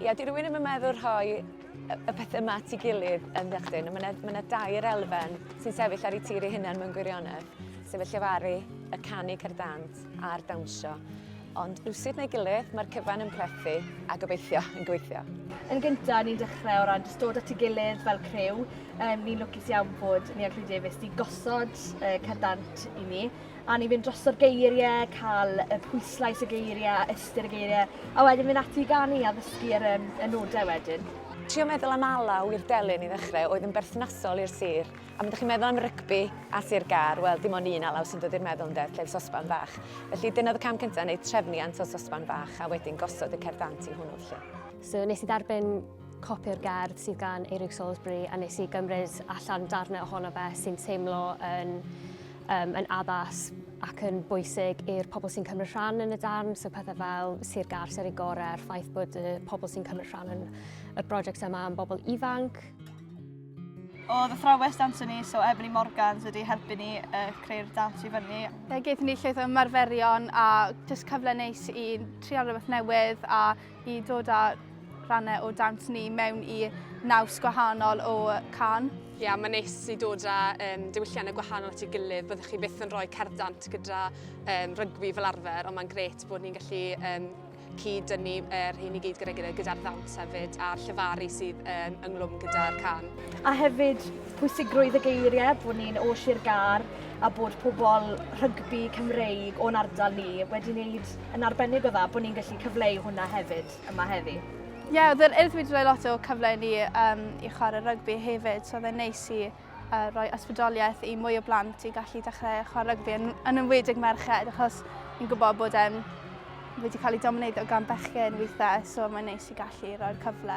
Ia, di rhywun ddim yn meddwl rhoi y pethau yma at ei gilydd yn ddechrau. Mae yna dair elfen sy'n sefyll ar ei tir ei hunain mewn gwirionedd, sef y llefaru, y canu Cerdd a'r dawnsio. Ond rhywsut neu gilydd, mae'r cyfan yn plethu a gobeithio yn gweithio. Yn gyntaf, ni'n dechrau o ran dod at ei gilydd fel criw. Ni'n lwcus iawn bod ni a Clwyd Davies di gosod Cerdd i ni. A ni'n fynd droso'r geiriau, cael y pwyslais y geiriau, ystyr y geiriau, a wedyn mynd ati i ganu a ddysgu'r nodau wedyn. Trio meddwl am alaw i'r delyn i ddechrau oedd yn berthnasol i'r sir. A mynd chi'n meddwl am rygbi a Siwrne'r, wel, dim ond un alaw sy'n dod i'r meddwl ynde, llef sosban fach. Felly dyna oedd y cam cyntaf, wneud trefniant o sosban fach a wedyn gosod y Cerdd i hwnnw lle. So nes i dderbyn copio'r gerdd sydd gan Eirig Salisbury a nes i gymryd allan darnau ohono fe sy'n teimlo yn addas ac yn bwysig i'r pobl sy'n cymryd rhan yn y darn, so pethau fel Siwrne'r sy'n ei gorau'r ffaith bod y pobl sy'n cymryd rhan yn y brosiect yma yn bobl ifanc. Oedd athrawes dant ni, so Ebony Morgans wedi helpu ni creu'r dant i fyny. Geithon ni llwyth o ymarferion a jyst cyfle neis i trial rhywbeth newydd a i dod â rhannau o dant ni mewn i naws gwahanol o can. Ia, mae'n neis i dod â diwylliannau gwahanol at ei gilydd. Byddwch chi byth yn rhoi Cerdd gyda rygbi fel arfer, ond mae'n gret bod ni'n gallu cyd-dynnu rhain i gyd gyda'r ddawns hefyd a'r llefaru sydd ynglwm gyda'r can. A hefyd pwysigrwydd y geiriau, bod ni'n o Siwrne'r a bod pobl rygbi Cymreig o'n ardal ni wedi wneud yn arbennig o dda bod ni'n gallu cyfleu hwnna hefyd yma heddi. Ie, oedd yr Urdd wedi rhoi lot o cyfle ni i chwarae rygbi hefyd, so oedd e'n neis i rhoi ysbrydoliaeth i mwy o blant i gallu dechrau chwarae rygbi yn enwedig merched, achos ni'n gwybod bod wedi cael ei domineiddio gan bechgyn weithiau, so mae'n neis i gallu rhoi'r cyfle.